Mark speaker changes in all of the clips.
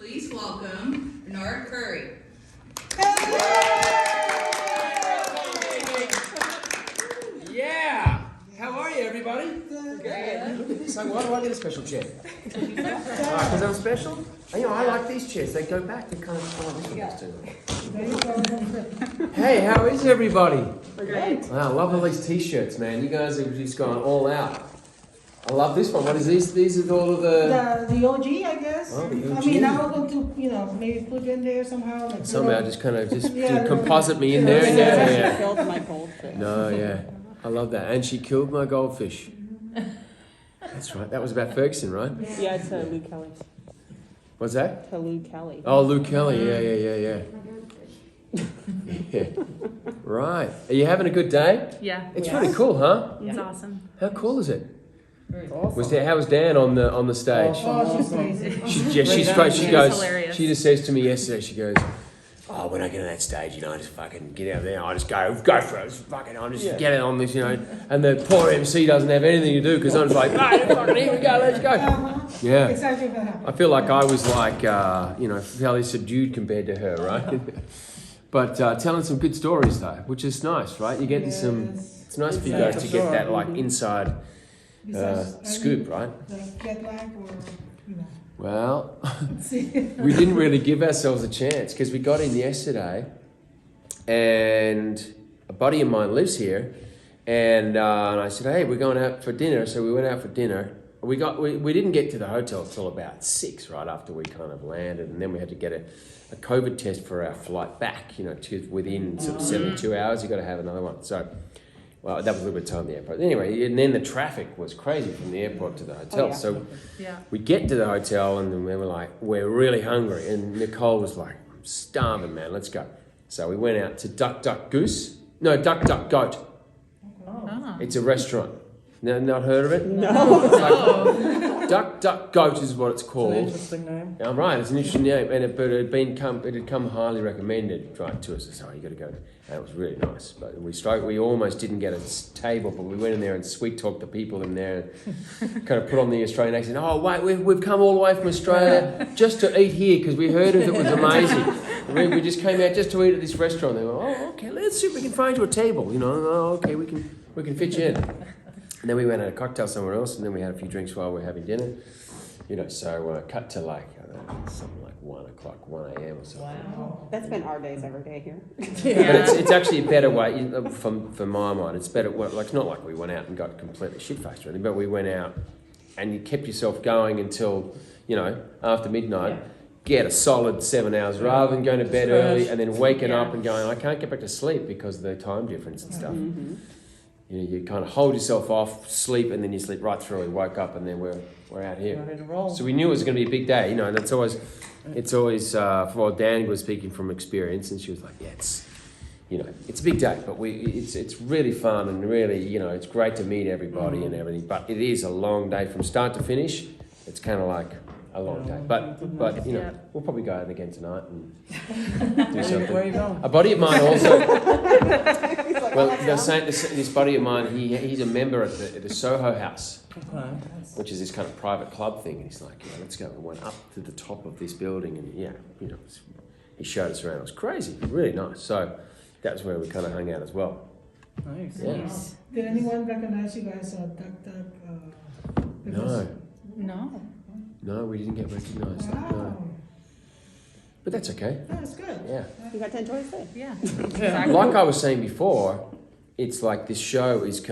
Speaker 1: Please welcome Bernard Curry.
Speaker 2: Yeah! How are you, everybody? Good. Look at this. Why do I get a special chair? Because I'm special? You know, I like these chairs. They go back. They kind of Hey, how is everybody?
Speaker 3: Great.
Speaker 2: Wow, I love all these t-shirts, man. You guys have just gone all out. I love this one. What is these? These are all of
Speaker 3: The OG, I guess.
Speaker 2: Oh, the OG.
Speaker 3: I mean, I'm going to, maybe put in there somehow. Like,
Speaker 2: Somehow just kind of just
Speaker 3: Yeah,
Speaker 2: composite me in there. Yeah.
Speaker 4: Killed my goldfish.
Speaker 2: No, yeah. I love that. And she killed my goldfish. That's right. That was about Ferguson, right?
Speaker 4: Yeah, it's Lou Kelly.
Speaker 2: What's that?
Speaker 4: To Lou Kelly.
Speaker 2: Oh, Lou Kelly. Yeah. Yeah. Right. Are you having a good day?
Speaker 5: Yeah.
Speaker 2: It's really cool, huh?
Speaker 5: It's awesome.
Speaker 2: How cool is it?
Speaker 4: Awesome.
Speaker 2: How was Dan on the stage?
Speaker 3: Oh, she's crazy.
Speaker 2: She's great. She goes.
Speaker 5: hilarious.
Speaker 2: She just says to me yesterday. She goes, "Oh, when I get on that stage, I just fucking get out there. I just go for it. I just get it on this, And the poor MC doesn't have anything to do because I'm just like, fucking here we go, let's go. Yeah.
Speaker 3: Exactly what happened.
Speaker 2: I feel like I was like, fairly subdued compared to her, right? But telling some good stories though, which is nice, right? You're getting some. It's nice for you guys to get that like inside scoop, right?
Speaker 3: The jet lag or,
Speaker 2: Well, we didn't really give ourselves a chance because we got in yesterday, and a buddy of mine lives here, and I said, "Hey, we're going out for dinner." So we went out for dinner. We didn't get to the hotel till about 6, right after we kind of landed, and then we had to get a COVID test for our flight back. To within sort of 72 hours, you got to have another one. So. Well, that was a little bit of time at the airport. Anyway, and then the traffic was crazy from the airport to the hotel. So we get to the hotel and then we were like, we're really hungry. And Nicole was like, I'm starving, man, let's go. So we went out to Duck Duck Goat.
Speaker 5: Oh.
Speaker 2: It's a restaurant. No, not heard of it?
Speaker 4: No.
Speaker 2: It's like, Duck Duck Goat is what it's called.
Speaker 4: It's an interesting name.
Speaker 2: Yeah, right, it's an interesting name, but it had come highly recommended right to us. So you got to go. And it was really nice. But we almost didn't get a table, but we went in there and sweet talked the people in there, and kind of put on the Australian accent. Oh wait, we've come all the way from Australia just to eat here because we heard it was amazing. We just came out just to eat at this restaurant. They were, oh okay, let's see if we can find you a table. Oh, okay, we can fit you in. And then we went and had a cocktail somewhere else, and then we had a few drinks while we were having dinner. So cut to like, something like 1 o'clock, 1 a.m. or something.
Speaker 4: Wow. That's been our days every day here.
Speaker 2: But it's actually a better way, for my mind, it's better, like, it's not like we went out and got completely shit-faced or anything, but we went out and you kept yourself going until, after midnight, get a solid 7 hours rather than going to bed early and then waking up and going, I can't get back to sleep because of the time difference and stuff. Mm-hmm. You kind of hold yourself off, sleep, and then you sleep right through. We woke up, and then we're out here.
Speaker 4: Ready to roll.
Speaker 2: So we knew it was going to be a big day. And it's always, Dan was speaking from experience, and she was like, yeah, it's a big day, but it's really fun and really, it's great to meet everybody and everything. But it is a long day from start to finish. It's kind of like a long day, but we'll probably go out again tonight and do something.
Speaker 4: Where are you going?
Speaker 2: A buddy of mine also. Well, they're saying this buddy of mine, he's a member at the Soho House, which is this kind of private club thing. And he's like, yeah, let's go. We went up to the top of this building, and he showed us around. It was crazy, really nice. So that's where we kind of hung out as well.
Speaker 4: Nice.
Speaker 2: Yeah.
Speaker 5: Nice.
Speaker 3: Did anyone recognize you guys Duck Duck?
Speaker 2: No, we didn't get recognised.
Speaker 3: Wow.
Speaker 2: No. But that's okay.
Speaker 3: That's good.
Speaker 2: Yeah.
Speaker 4: You got to enjoy it.
Speaker 5: Yeah.
Speaker 2: Like I was saying before, it's like this show is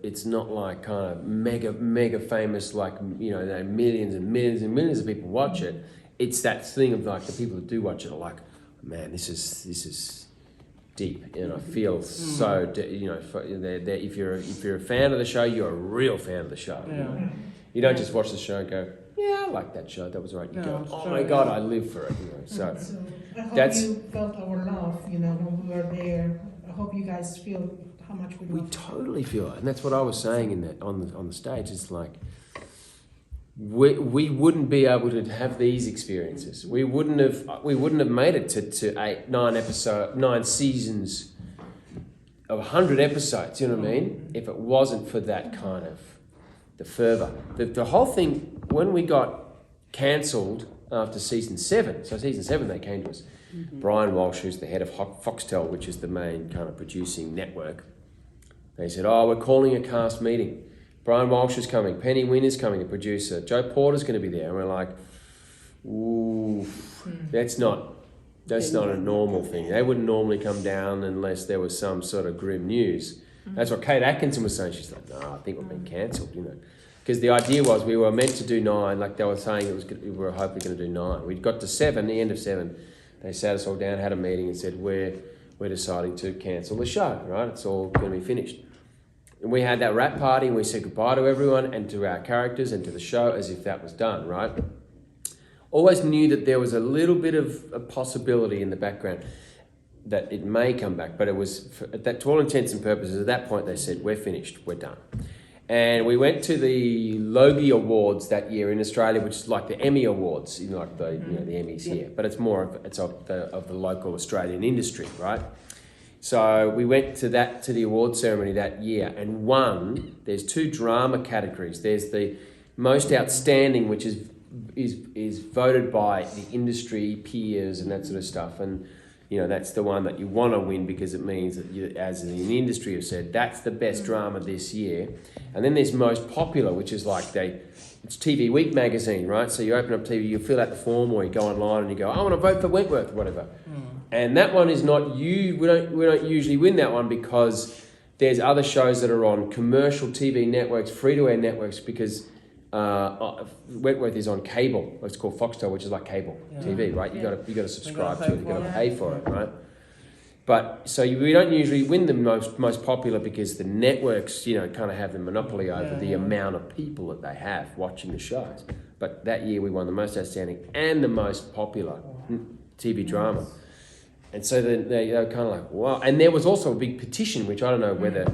Speaker 2: it's not like kind of mega famous, like, millions and millions and millions of people watch it. It's that thing of like the people that do watch it are like, man, this is deep, and I feel so, if you're a fan of the show, you're a real fan of the show.
Speaker 4: Yeah.
Speaker 2: You don't just watch the show and go, yeah, I like that show, that was right. You go, oh my God, I live for it. So
Speaker 3: I hope
Speaker 2: that's-
Speaker 3: you felt our love, when we were there. I hope you guys feel how much we
Speaker 2: we
Speaker 3: love.
Speaker 2: totally feel it, and that's what I was saying on the stage. It's like we wouldn't be able to have these experiences. We wouldn't have made it to 9 seasons of 100 episodes. You know what I mean? If it wasn't for that kind of the fervour, the whole thing when we got cancelled after season 7. So season 7 they came to us. Brian Walsh, who's the head of Foxtel, which is the main kind of producing network. They said, oh, we're calling a cast meeting. Brian Walsh is coming. Penny Wynn is coming, a producer. Joe Porter's going to be there. And we're like, ooh, that's not a normal thing. They wouldn't normally come down unless there was some sort of grim news. That's what Kate Atkinson was saying. She's like, no, I think we've been cancelled, you know. Because the idea was we were meant to do 9, like they were saying we were hopefully going to do 9. We got to 7, the end of 7. They sat us all down, had a meeting and said, we're deciding to cancel the show, right? It's all going to be finished. And we had that wrap party and we said goodbye to everyone and to our characters and to the show as if that was done, right? Always knew that there was a little bit of a possibility in the background that it may come back, but it was, to all intents and purposes, at that point they said, we're finished, we're done. And we went to the Logie Awards that year in Australia, which is like the Emmy Awards, you know, like the the Emmys here, but it's more of the local Australian industry, right? So we went to the award ceremony that year and won. There's 2 drama categories. There's the most outstanding, which is voted by the industry peers and that sort of stuff, and you know, that's the one that you want to win because it means that you, as in the industry have said, that's the best drama this year. And then there's most popular, which is like it's TV Week magazine, right? So you open up TV, you fill out the form, or you go online and you go, I want to vote for Wentworth or whatever. And that one is not we don't usually win that one because there's other shows that are on commercial TV networks, free-to-air networks, because Wentworth is on cable. It's called Foxtel, which is like cable TV, right? You got to subscribe to it. You got to pay for it, right? But so we don't usually win the most popular because the networks, you know, kind of have the monopoly over the amount of people that they have watching the shows. But that year we won the most outstanding and the most popular TV drama. And so they were kind of like, wow. And there was also a big petition, which I don't know whether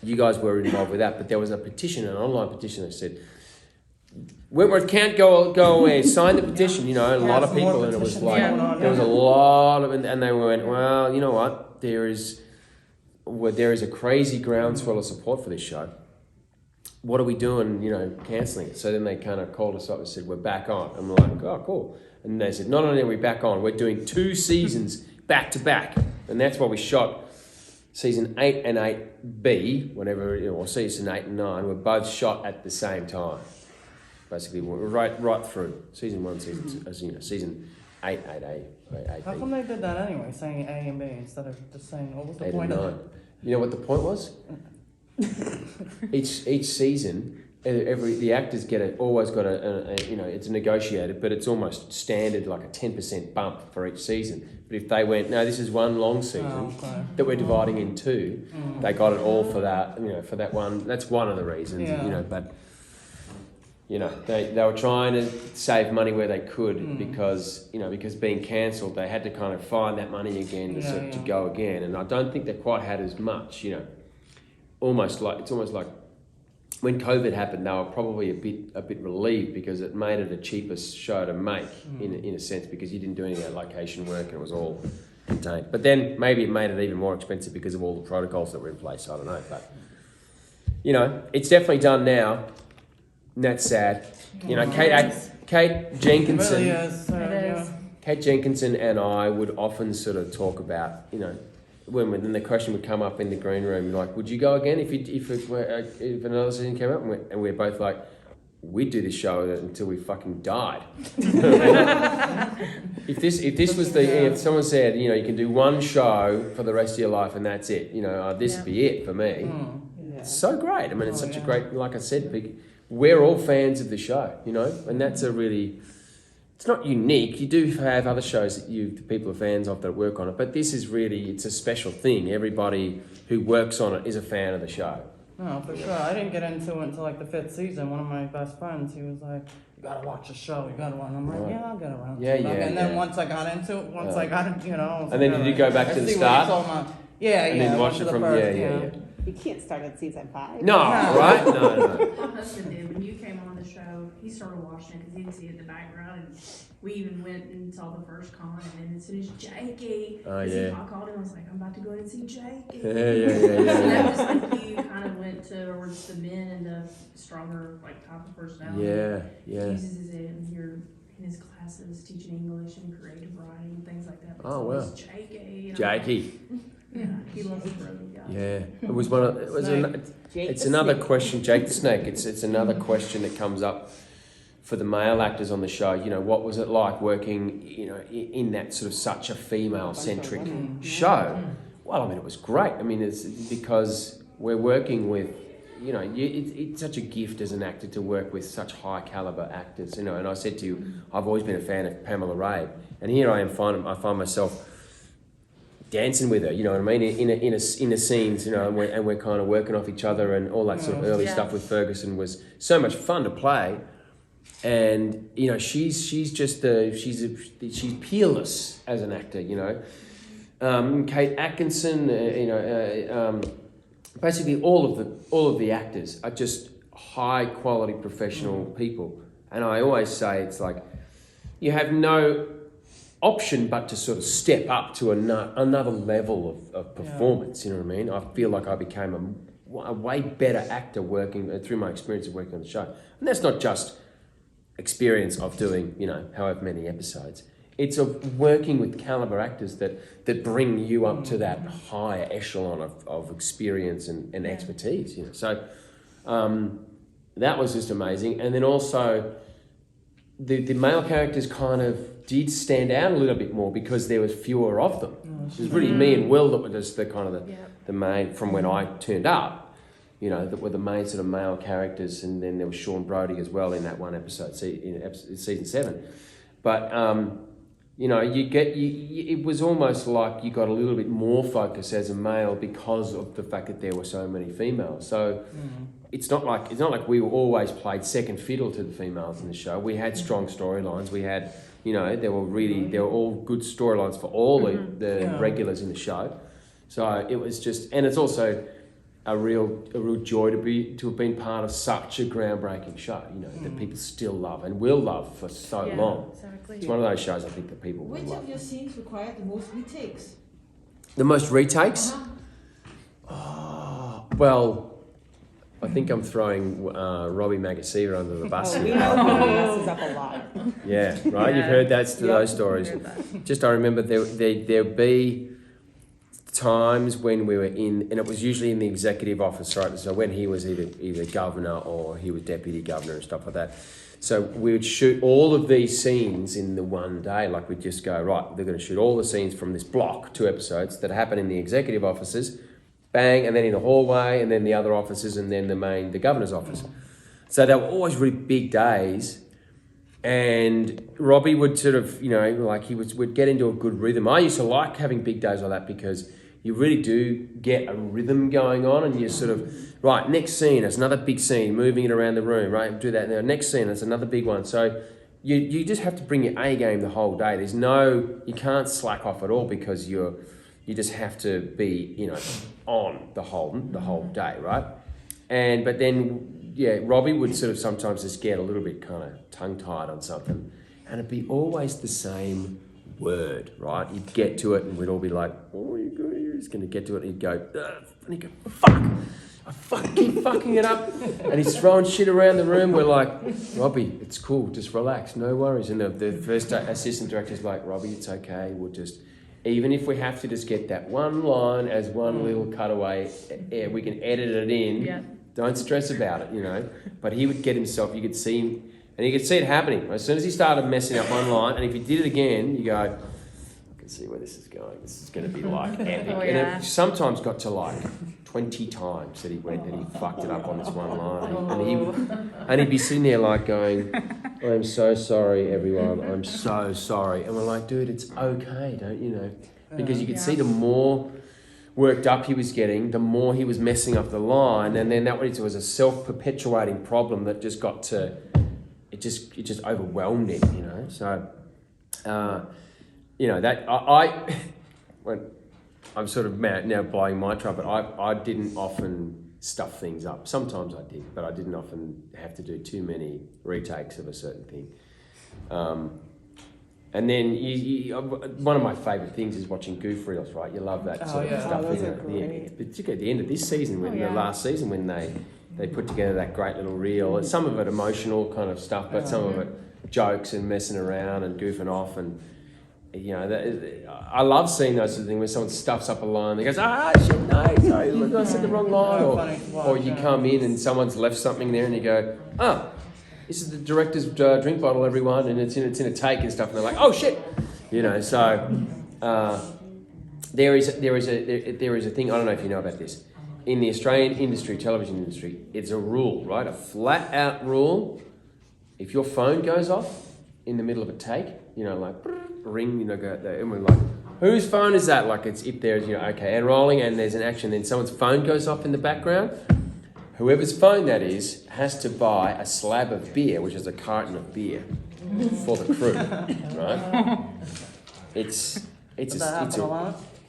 Speaker 2: you guys were involved with that, but there was a petition, an online petition that said, Wentworth can't go away, sign the petition, you know, a lot of people, and it was like, there was a lot of, and they went, well, you know what, there is a crazy groundswell of support for this show. What are we doing, you know, cancelling it? So then they kind of called us up and said, we're back on. And we're like, oh, cool. And they said, not only are we back on, we're doing 2 seasons back to back. And that's why we shot season 8 and 8B, whenever, you know, or season 8 and 9, were both shot at the same time. Basically, we're right through season 1, season 2, you know, season 8, 8A, 8B.
Speaker 4: How come they did that anyway, saying A and B instead of just saying, what was the
Speaker 2: 8
Speaker 4: point
Speaker 2: and 9.
Speaker 4: of it?
Speaker 2: You know what the point was? each season, the actors always got a you know, it's negotiated, but it's almost standard, like a 10% bump for each season. But if they went, no, this is one long season that we're dividing in 2, they got it all for that, you know, for that one. That's one of the reasons, you know, but you know, they were trying to save money where they could because, you know, because being cancelled, they had to kind of find that money again to go again. And I don't think they quite had as much, you know, it's almost like when COVID happened, they were probably a bit relieved because it made it a cheaper show to make in a sense, because you didn't do any of that location work and it was all contained. But then maybe it made it even more expensive because of all the protocols that were in place. I don't know, but you know, it's definitely done now. And that's sad. You know, Kate Jenkinson.
Speaker 4: It really is.
Speaker 2: Kate Jenkinson and I would often sort of talk about, you know, when the question would come up in the green room, like, would you go again if another season came up? And we're both like, we'd do this show until we fucking died. If someone said, you know, you can do one show for the rest of your life and that's it, you know, this would be it for me. It's so great. I mean, it's such a great, like I said, we're all fans of the show, you know, and that's it's not unique. You do have other shows that the people are fans of that work on it, but this is really, it's a special thing. Everybody who works on it is a fan of the show.
Speaker 4: No, for sure. I didn't get into it until like the 5th season. One of my best friends, he was like, you gotta watch the show, you gotta watch it. I'm like, I'll get around to it. And then once I got into it, you know.
Speaker 2: And then did you go back to the start?
Speaker 4: And
Speaker 2: then watch it from,
Speaker 4: You
Speaker 5: can't start at season 5.
Speaker 2: No, right? No.
Speaker 6: My husband did. When you came on the show, he started watching it because he didn't see it in the background. And we even went and saw the first con. And then as soon as Jakey, I called him, I was like, I'm about to go in and see Jakey.
Speaker 2: Yeah.
Speaker 6: So that was like you kind of went towards the men and the stronger, like, type of personality.
Speaker 2: Yeah.
Speaker 6: He uses it, and in his classes teaching English and creative writing and things like that. But
Speaker 2: Oh,
Speaker 6: it's
Speaker 2: wow.
Speaker 6: always Jakey.
Speaker 2: Jakey.
Speaker 6: Yeah, he loves the rodeo guy.
Speaker 2: Yeah, it was one of. It was it's another question, Jake the Snake. It's another question that comes up for the male actors on the show. You know, what was it like working, you know, in that sort of such a female-centric show? Well, I mean, it was great. I mean, it's because we're working with, you know, it's such a gift as an actor to work with such high caliber actors. You know, and I said to you, I've always been a fan of Pamela Ray, and here I am. I find myself dancing with her, you know what I mean, in a scenes, you know, and we're kind of working off each other, and all that sort of early stuff with Ferguson was so much fun to play. And you know, she's she's peerless as an actor, you know. Kate Atkinson, basically all of the actors are just high quality professional people. And I always say it's like you have no option but to sort of step up to another level of performance. You know what I mean? I feel like I became a way better actor working through my experience of working on the show. And that's not just experience of doing, you know, however many episodes. It's of working with caliber actors that bring you up to that higher echelon of experience and expertise. You know, so that was just amazing. And then also the male characters kind of did stand out a little bit more because there was fewer of them. It was really me and Will that were just the kind of the main, from when I turned up, you know, that were the main sort of male characters. And then there was Sean Brody as well in that one episode, in season 7. But, you know, it was almost like you got a little bit more focus as a male because of the fact that there were so many females. So it's not like we were always played second fiddle to the females in the show. We had strong storylines. We had, you know, there were all good storylines for all the regulars in the show. So it was just, and it's also a real joy to have been part of such a groundbreaking show, you know, that people still love and will love for so long.
Speaker 6: Exactly.
Speaker 2: It's one of those shows I think that people will
Speaker 3: Which
Speaker 2: love.
Speaker 3: of your scenes required the most retakes?
Speaker 2: The most retakes? Oh, well, I think I'm throwing Robbie Magasiva under the bus.
Speaker 4: Oh,
Speaker 2: here.
Speaker 4: he messes up a lot.
Speaker 2: Yeah, right. You've heard those stories. Just I remember there'd be times when we were in, and it was usually in the executive office, right? So when he was either governor or he was deputy governor and stuff like that. So we would shoot all of these scenes in the one day. Like we'd just go, right, they're going to shoot all the scenes from this block, 2 episodes that happen in the executive offices, bang, and then in the hallway, and then the other offices, and then the governor's office. So they were always really big days. And Robbie would sort of, you know, like would get into a good rhythm. I used to like having big days like that because you really do get a rhythm going on, and you sort of, right, next scene, it's another big scene, moving it around the room, right? Do that now. Next scene, it's another big one. So you just have to bring your A game the whole day. You can't slack off at all because you just have to be, you know, on the whole day, right? But then, yeah, Robbie would sort of sometimes just get a little bit kind of tongue-tied on something, and it'd be always the same word, right? You'd get to it and we'd all be like, oh, you're just going to get to it, and he'd go, and he'd go, fuck, keep fucking it up, and he's throwing shit around the room. We're like, Robbie, it's cool, just relax, no worries. And the first assistant director's like, Robbie, it's okay, we'll just, even if we have to just get that one line as one little cutaway, we can edit it in, don't stress about it, you know. But he would get himself, you could see him, and you could see it happening. As soon as he started messing up one line, and if he did it again, you go, I can see where this is going. This is going to be like epic. And it sometimes got to like 20 times that he fucked it up on this one line. And he'd be sitting there like going, I'm so sorry, everyone. I'm so sorry. And we're like, dude, it's okay, don't you know? Because you could see the more worked up he was getting, the more he was messing up the line. And then that was a self-perpetuating problem that just got to... It just overwhelmed him, you know. So, you know, that I'm sort of now blowing my trumpet. I didn't often stuff things up. Sometimes I did, but I didn't often have to do too many retakes of a certain thing. And then one of my favourite things is watching goof reels, right? You love that sort of stuff, isn't it? Particularly at the end of this season, the last season, when they put together that great little reel. Some of it emotional kind of stuff, but some of it jokes and messing around and goofing off, and you know, I love seeing those sort of things when someone stuffs up a line. They goes, shit, no, sorry, look, I said the wrong line, or you come in and someone's left something there, and you go, this is the director's drink bottle, everyone, and it's in a take and stuff, and they're like, oh shit, you know. So there is a thing. I don't know if you know about this. In the Australian industry, television industry, it's a rule, right? A flat out rule. If your phone goes off in the middle of a take, you know, like ring, you know, go there, and we're like, whose phone is that? Like, it's if there's, you know, okay, and rolling, and there's an action, then someone's phone goes off in the background. Whoever's phone that is has to buy a slab of beer, which is a carton of beer, for the crew, right?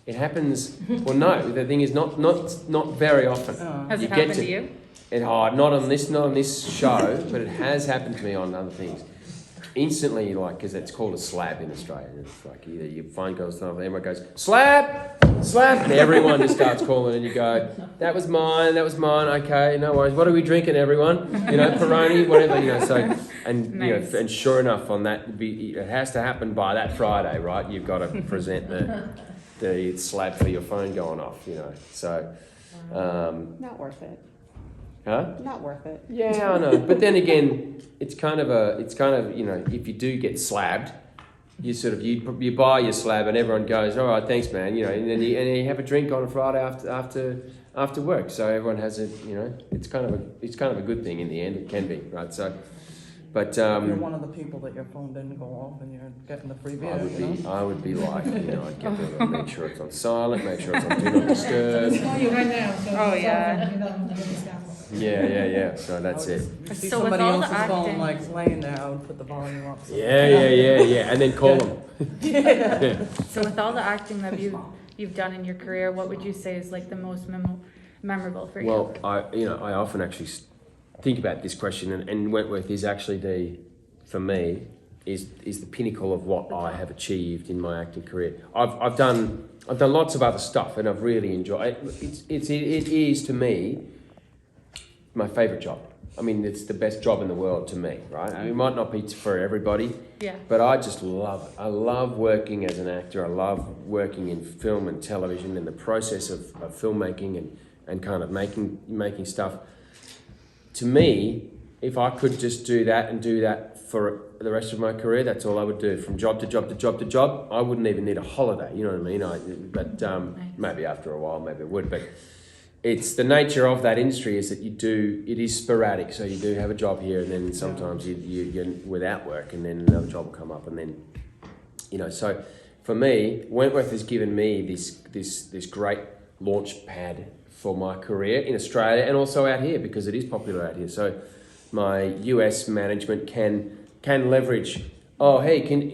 Speaker 2: It happens. Well, no. The thing is, not very often.
Speaker 1: Has it happened to you?
Speaker 2: Not on this show, but it has happened to me on other things. Instantly, like, because it's called a slab in Australia. It's like either your phone goes off, everyone goes slab, and everyone just starts calling, and you go, that was mine, okay, no worries. What are we drinking, everyone? You know, Peroni, whatever, you know. So, and nice. You know, and sure enough, on that, it has to happen by that Friday, right? You've got to present the slab for your phone going off, you know. So,
Speaker 5: not worth it.
Speaker 2: Huh?
Speaker 5: Not worth it.
Speaker 2: Yeah, I know. But then again, it's kind of, you know, if you do get slabbed, you sort of, you buy your slab and everyone goes, all right, thanks, man, you know, and then you have a drink on a Friday after work. So everyone has a, you know, it's kind of a good thing in the end. It can be, right? So, but
Speaker 4: you're one of the people that your phone didn't go off and you're getting the free beer.
Speaker 2: I would be like, you know, I'd get there and make sure it's on silent, make sure it's on do not disturb.
Speaker 3: It's calling you right now. So
Speaker 2: Yeah. So that's it.
Speaker 4: See
Speaker 1: So
Speaker 4: somebody
Speaker 1: with all
Speaker 4: else's
Speaker 1: the
Speaker 4: phone
Speaker 1: acting-
Speaker 4: like laying there, I would put the volume up.
Speaker 2: Yeah, and then call them.
Speaker 4: Yeah.
Speaker 1: So with all the acting that you've done in your career, what would you say is like the most memorable for you?
Speaker 2: Well, I often actually think about this question, and Wentworth is actually for me, is the pinnacle of what I have achieved in my acting career. I've done lots of other stuff, and I've really enjoyed it. It is to me my favourite job. I mean, it's the best job in the world to me, right? I mean, it might not be for everybody, but I just love it. I love working as an actor. I love working in film and television, and the process of filmmaking and kind of making stuff. To me, if I could just do that for the rest of my career, that's all I would do, from job to job to job to job. I wouldn't even need a holiday, you know what I mean? But maybe after a while, maybe it would. But it's the nature of that industry is that it is sporadic. So you do have a job here, and then sometimes you're without work, and then another job will come up, and then, you know. So for me, Wentworth has given me this great launch pad for my career in Australia and also out here, because it is popular out here. So my US management can leverage. Oh, hey, can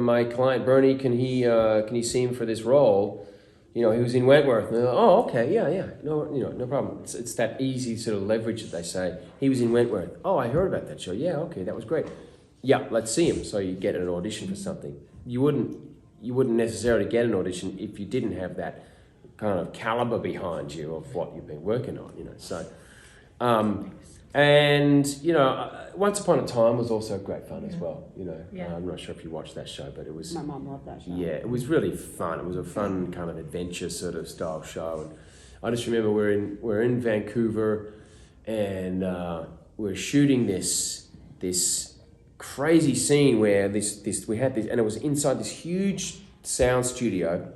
Speaker 2: my client Bernie, can he see him for this role? You know, he was in Wentworth. And like, oh, okay, yeah, no problem. It's that easy sort of leverage that they say. He was in Wentworth. Oh, I heard about that show. Yeah, okay, that was great. Yeah, let's see him. So you get an audition for something. You wouldn't necessarily get an audition if you didn't have that kind of caliber behind you of what you've been working on, you know. So, and you know, Once Upon a Time was also great fun as well. You know, I'm not sure if you watched that show, but it was.
Speaker 5: My mom loved that show.
Speaker 2: Yeah, it was really fun. It was a fun kind of adventure sort of style show, and I just remember we're in Vancouver, and we're shooting this crazy scene where we had this, and it was inside this huge sound studio.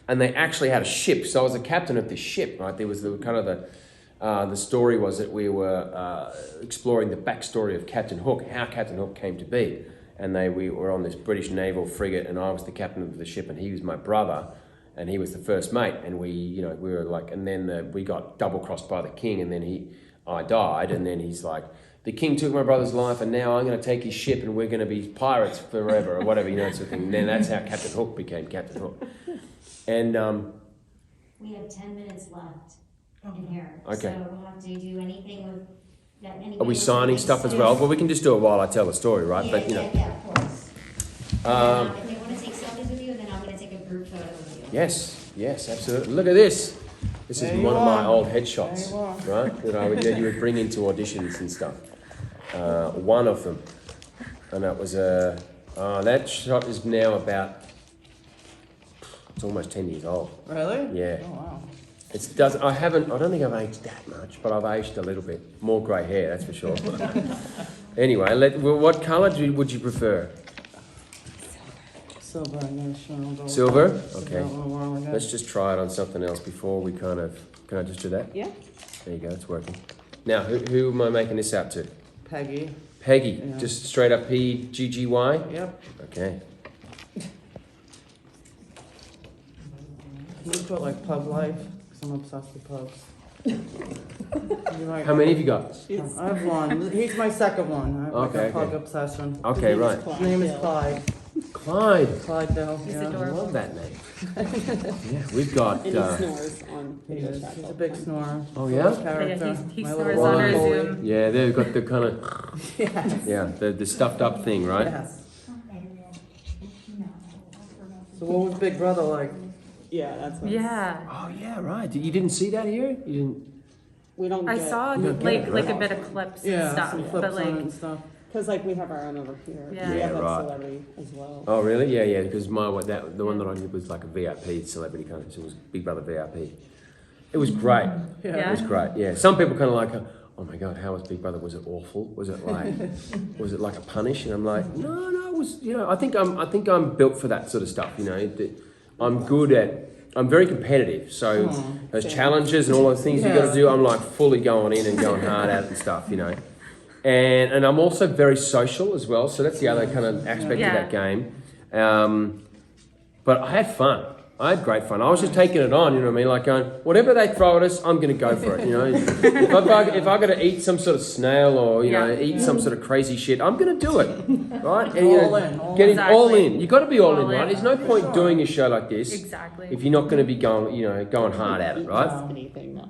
Speaker 2: And they actually had a ship, so I was the captain of this ship, right? There was the story was that we were exploring the backstory of Captain Hook, how Captain Hook came to be, and we were on this British naval frigate, and I was the captain of the ship, and he was my brother, and he was the first mate, and we were like, and then we got double crossed by the king, and then I died, and then he's like, the king took my brother's life, and now I'm going to take his ship, and we're going to be pirates forever, or whatever, you know, sort of thing. And then that's how Captain Hook became Captain Hook. And
Speaker 7: we have 10 minutes left in here.
Speaker 2: Okay.
Speaker 7: So we'll have to do anything with that.
Speaker 2: Are we signing stuff as well? Well, we can just do it while I tell the story, right?
Speaker 7: Yeah,
Speaker 2: but you know.
Speaker 7: Yeah, of course. If they want to take selfies with you, then I'm going to take a group photo with you.
Speaker 2: Yes, absolutely. Look at this. This is one of my old headshots, right? That you would bring into auditions and stuff. one of them, and that was that shot is now about, it's almost 10 years old.
Speaker 4: Really?
Speaker 2: Yeah.
Speaker 4: Oh wow.
Speaker 2: I don't think I've aged that much, but I've aged a little bit. More grey hair, that's for sure. Anyway, what colour would you prefer?
Speaker 4: Silver, I'm gonna show them.
Speaker 2: Silver? Okay. Let's just try it on something else before we can I just do that?
Speaker 5: Yeah.
Speaker 2: There you go, it's working. Now, who am I making this out to?
Speaker 4: Peggy.
Speaker 2: Peggy,
Speaker 4: Yeah.
Speaker 2: just straight up P-G-G-Y?
Speaker 4: Yep.
Speaker 2: Okay.
Speaker 4: We put like pug life, because I'm obsessed with pugs.
Speaker 2: How many have you got?
Speaker 4: I have one. He's my second one. I have like
Speaker 2: Okay,
Speaker 4: a pug
Speaker 2: okay.
Speaker 4: obsession.
Speaker 2: Okay, right.
Speaker 4: His name is Clyde.
Speaker 2: Clyde.
Speaker 4: Clyde Dale.
Speaker 1: He's
Speaker 4: Yeah.
Speaker 2: I
Speaker 1: adorable.
Speaker 2: love that name. Yeah, we've got...
Speaker 5: And he snores on
Speaker 4: He
Speaker 5: video
Speaker 4: is.
Speaker 5: chat.
Speaker 4: He's a big snorer.
Speaker 2: Oh, yeah?
Speaker 4: Character.
Speaker 1: He
Speaker 4: My
Speaker 1: snores
Speaker 4: little
Speaker 1: on our
Speaker 4: bully.
Speaker 1: Zoom.
Speaker 2: Yeah, they've got the kind of...
Speaker 4: Yes.
Speaker 2: Yeah, the stuffed up thing, right?
Speaker 4: Yes. So what was Big Brother like?
Speaker 5: Yeah, that's what.
Speaker 1: Yeah.
Speaker 2: Oh, yeah, right. You didn't see that here? You didn't...
Speaker 5: We don't
Speaker 1: I
Speaker 5: get,
Speaker 1: saw
Speaker 2: You don't get
Speaker 1: like
Speaker 2: it,
Speaker 1: like
Speaker 2: right?
Speaker 1: a bit of clips
Speaker 4: Yeah,
Speaker 1: and stuff,
Speaker 4: some clips
Speaker 1: but like
Speaker 4: on it and stuff.
Speaker 5: because like we have our own over here.
Speaker 1: Yeah.
Speaker 5: We
Speaker 2: Yeah,
Speaker 5: have that
Speaker 2: right.
Speaker 5: celebrity as well.
Speaker 2: Oh, really? Yeah, yeah, because the one that I did was like a VIP celebrity kind of, so it was Big Brother VIP. It was great.
Speaker 1: Yeah.
Speaker 2: It was great, yeah. Some people kind of like, oh my God, how was Big Brother? Was it awful? Was it like a punish? And I'm like, no, it was, I think I'm built for that sort of stuff, I'm very competitive, so those challenges and all those things you got to do, I'm like fully going in and going hard at it and stuff, And I'm also very social as well, so that's the other kind of aspect of that game. But I had fun. I had great fun. I was just taking it on, you know what I mean? Like going, whatever they throw at us, I'm going to go for it, If I got to eat some sort of snail or, eat some sort of crazy shit, I'm going to do it, right? And,
Speaker 4: All in.
Speaker 2: getting all
Speaker 1: Exactly.
Speaker 2: in. You've got to be all in,
Speaker 1: All
Speaker 2: right?
Speaker 1: in.
Speaker 2: There's no point doing a show like this
Speaker 1: exactly.
Speaker 2: if you're not going to be going hard at it,
Speaker 5: Eat
Speaker 2: right?
Speaker 5: just anything though.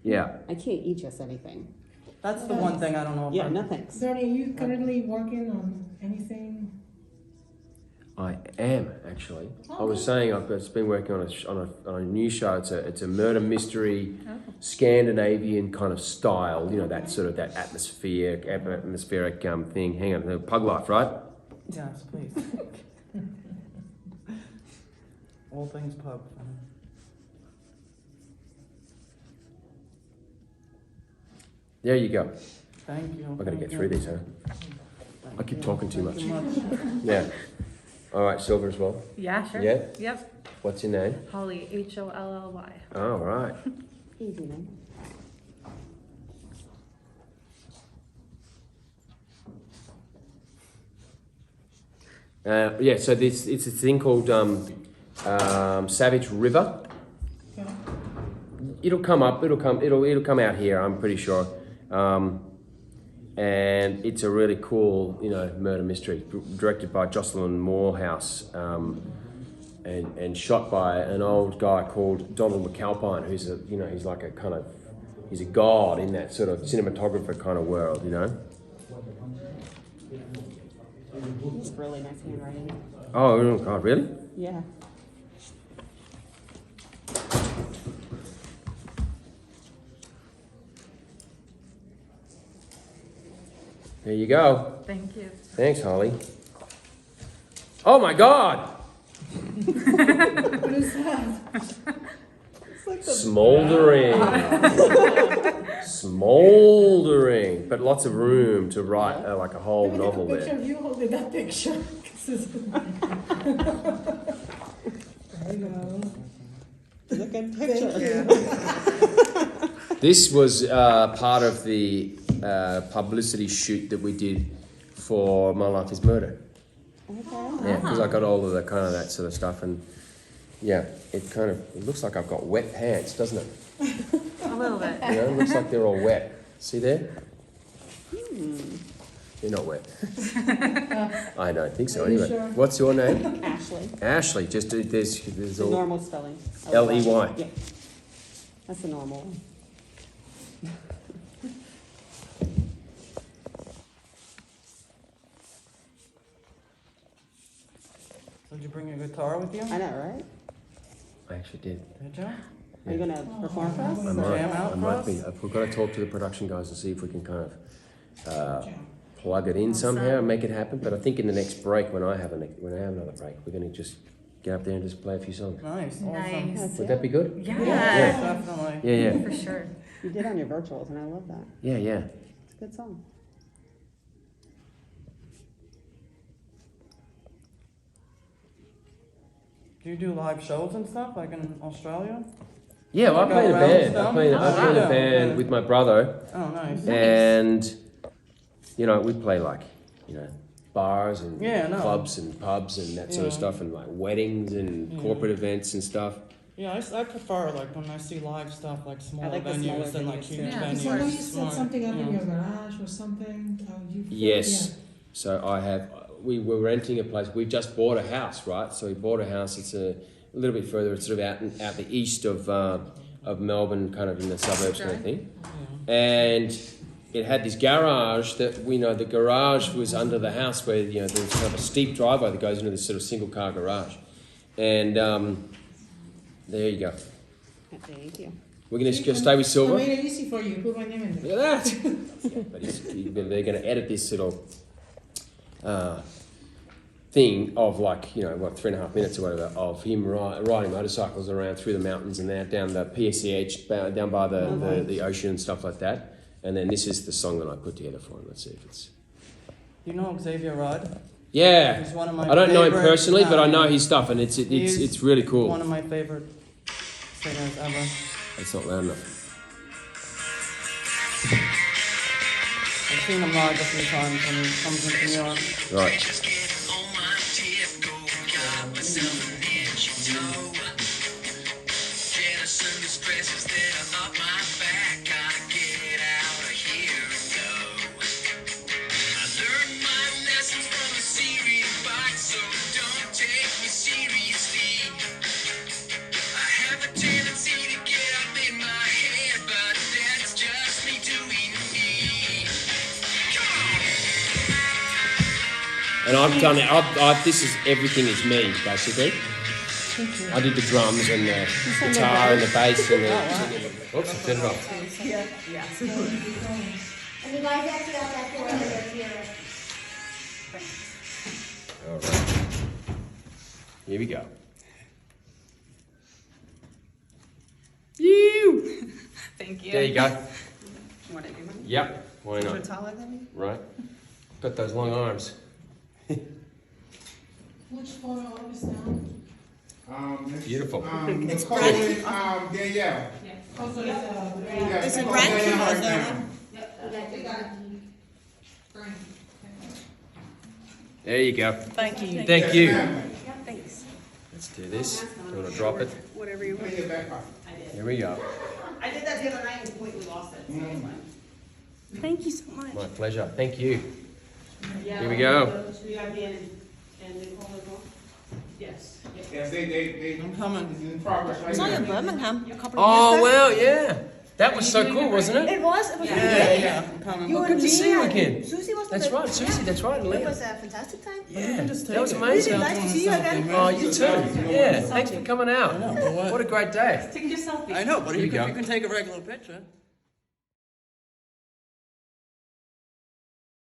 Speaker 2: Yeah.
Speaker 5: I can't eat just anything.
Speaker 4: That's the one thing I don't know
Speaker 5: Yeah,
Speaker 4: about.
Speaker 5: no thanks.
Speaker 3: Bernie, are you currently working on anything?
Speaker 2: I am actually. I was saying I've just been working on a new show. It's a murder mystery, Scandinavian kind of style. That sort of that atmospheric thing. Hang on, Pug Life, right?
Speaker 4: Yes, please. All things pub.
Speaker 2: There you go.
Speaker 4: Thank you.
Speaker 2: I got to
Speaker 4: thank
Speaker 2: get
Speaker 4: you.
Speaker 2: through these, huh?
Speaker 4: Thank
Speaker 2: I keep
Speaker 4: you.
Speaker 2: talking too
Speaker 4: Thank you
Speaker 2: much.
Speaker 4: much.
Speaker 2: Yeah. All right, Silver as well.
Speaker 1: Yeah, sure.
Speaker 2: Yeah?
Speaker 1: Yep.
Speaker 2: What's your name?
Speaker 1: Holly, Holly.
Speaker 2: All right.
Speaker 5: Easy then.
Speaker 2: Yeah. So it's a thing called Savage River.
Speaker 3: Yeah.
Speaker 2: It'll come up. It'll come out here. I'm pretty sure. And it's a really cool, murder mystery, directed by Jocelyn Morehouse, and shot by an old guy called Donald McAlpine, who's he's a god in that sort of cinematographer kind of world,
Speaker 5: It's really nice handwriting.
Speaker 2: Oh God, really?
Speaker 5: Yeah.
Speaker 2: There you go.
Speaker 1: Thank you.
Speaker 2: Thanks, Holly. Oh my God!
Speaker 3: What is that?
Speaker 2: Smoldering. Smoldering. But lots of room to write like a whole
Speaker 3: Let me
Speaker 2: novel
Speaker 3: take a picture
Speaker 2: there.
Speaker 3: of you holding that picture. There you go.
Speaker 5: Look at picture.
Speaker 2: This was part of the publicity shoot that we did for My Life is Murder.
Speaker 5: Okay.
Speaker 2: Yeah, because I got all of the kind of that sort of stuff, and yeah, it looks like I've got wet pants, doesn't it?
Speaker 1: A little bit.
Speaker 2: It looks like they're all wet. See there? They're not wet. I don't think so.
Speaker 3: Are you
Speaker 2: Anyway,
Speaker 3: sure?
Speaker 2: what's your name?
Speaker 5: Ashley.
Speaker 2: Ashley. Just there's
Speaker 5: The
Speaker 2: all.
Speaker 5: normal spelling.
Speaker 2: L-E-Y.
Speaker 5: Yeah. That's the normal one.
Speaker 4: Did you bring your guitar with you?
Speaker 5: I know, right?
Speaker 2: I actually did.
Speaker 4: Did you?
Speaker 5: Are you gonna perform for us?
Speaker 2: I might.
Speaker 4: Jam out
Speaker 2: I
Speaker 4: for
Speaker 2: might
Speaker 4: us?
Speaker 2: be. We've got to talk to the production guys and see if we can kind of plug it in somehow and make it happen. But I think in the next break, when I have another break, we're going to just go up there and just play a few songs.
Speaker 4: Nice, awesome.
Speaker 1: Nice.
Speaker 2: Would that be good?
Speaker 1: Yeah.
Speaker 4: Definitely.
Speaker 2: Yeah.
Speaker 1: For sure.
Speaker 5: You did on your virtuals, and I love that.
Speaker 2: Yeah.
Speaker 5: It's a good song.
Speaker 4: Do you do live shows and stuff, like in Australia?
Speaker 2: Yeah, well, I play in a
Speaker 4: around
Speaker 2: band.
Speaker 4: stuff?
Speaker 2: I play in a band
Speaker 4: Yeah.
Speaker 2: with my brother.
Speaker 4: Oh, nice.
Speaker 2: And, you know, we play like, you know, bars and
Speaker 4: Yeah, no.
Speaker 2: clubs and pubs and that sort of
Speaker 4: Yeah.
Speaker 2: stuff, and like weddings and corporate events and stuff.
Speaker 4: Yeah, I prefer, like, when I see live stuff, like, smaller
Speaker 5: like the
Speaker 4: venues
Speaker 5: smaller
Speaker 4: than, like,
Speaker 5: venues,
Speaker 4: huge
Speaker 5: too.
Speaker 1: Yeah.
Speaker 4: venues.
Speaker 3: So I know you said
Speaker 4: Smart,
Speaker 3: something up
Speaker 4: you
Speaker 3: in
Speaker 4: know.
Speaker 3: your garage or something.
Speaker 2: Yes. So we were renting a place. We've just bought a house, right? So we bought a house. It's a little bit further. It's sort of out the east of Melbourne, kind of in the suburbs kind of thing. And it had this garage that the garage was under the house where, there was kind of a steep driveway that goes into this sort of single car garage. And there you go.
Speaker 5: Thank you.
Speaker 2: We're going to stay with Silver.
Speaker 3: I made it easy for you. Put my name in there.
Speaker 2: Look at that. But they're going to edit this little thing of 3.5 minutes or whatever of him riding motorcycles around through the mountains and down the PSC down by the ocean and stuff like that. And then this is the song that I put together for him. Let's see if it's...
Speaker 4: You know Xavier Rudd?
Speaker 2: Yeah.
Speaker 4: He's one of my
Speaker 2: I don't know him
Speaker 4: favorite
Speaker 2: personally, but I know
Speaker 4: Italian-
Speaker 2: his stuff, and it's really cool.
Speaker 4: One of my favorite singers ever.
Speaker 2: It's not loud enough.
Speaker 4: I've seen him live a few times when he comes into New York.
Speaker 2: Right. And I've done it. Everything is me, basically. I did the drums and the guitar and the bass and the singing. Oops, I turned it off.
Speaker 7: And you guys actually got that door over here.
Speaker 2: All right. Here we go. You.
Speaker 1: Thank you.
Speaker 2: There you go.
Speaker 5: Want to do one?
Speaker 2: Yep. Why not?
Speaker 5: Taller than me?
Speaker 2: Right. Got those long arms.
Speaker 3: Which photo is now?
Speaker 2: Beautiful.
Speaker 8: It's probably Danielle.
Speaker 3: Also,
Speaker 8: Is it
Speaker 2: There you go.
Speaker 5: Thank you.
Speaker 2: Thank you.
Speaker 5: Thanks.
Speaker 2: Let's do this. Do you want to drop it?
Speaker 5: Whatever you want.
Speaker 2: Here we go.
Speaker 5: I did that the other night and completely lost it. Thank you so much.
Speaker 2: My pleasure. Thank you. Here we go.
Speaker 8: Yes, they
Speaker 4: I'm coming.
Speaker 8: it's in progress right
Speaker 5: Saw you in
Speaker 8: now.
Speaker 5: Birmingham a couple of
Speaker 2: Oh,
Speaker 5: years
Speaker 2: well, yeah. That was so cool, wasn't it?
Speaker 5: It was. It was
Speaker 4: Yeah, I'm coming.
Speaker 5: You
Speaker 2: Well,
Speaker 5: were
Speaker 2: good to see you
Speaker 5: there.
Speaker 2: again.
Speaker 5: Susie was
Speaker 2: That's right, Susie. That's right. And
Speaker 5: It
Speaker 2: Leah.
Speaker 5: was a fantastic time.
Speaker 2: Yeah,
Speaker 4: Just
Speaker 2: that was
Speaker 4: take it.
Speaker 2: amazing.
Speaker 5: Nice to see you again.
Speaker 2: Oh, you too. Yeah, thanks for coming out.
Speaker 4: I know, but what?
Speaker 2: What a great day.
Speaker 5: Take your selfie.
Speaker 4: I know, but
Speaker 2: Here you go.
Speaker 4: you can take a regular picture.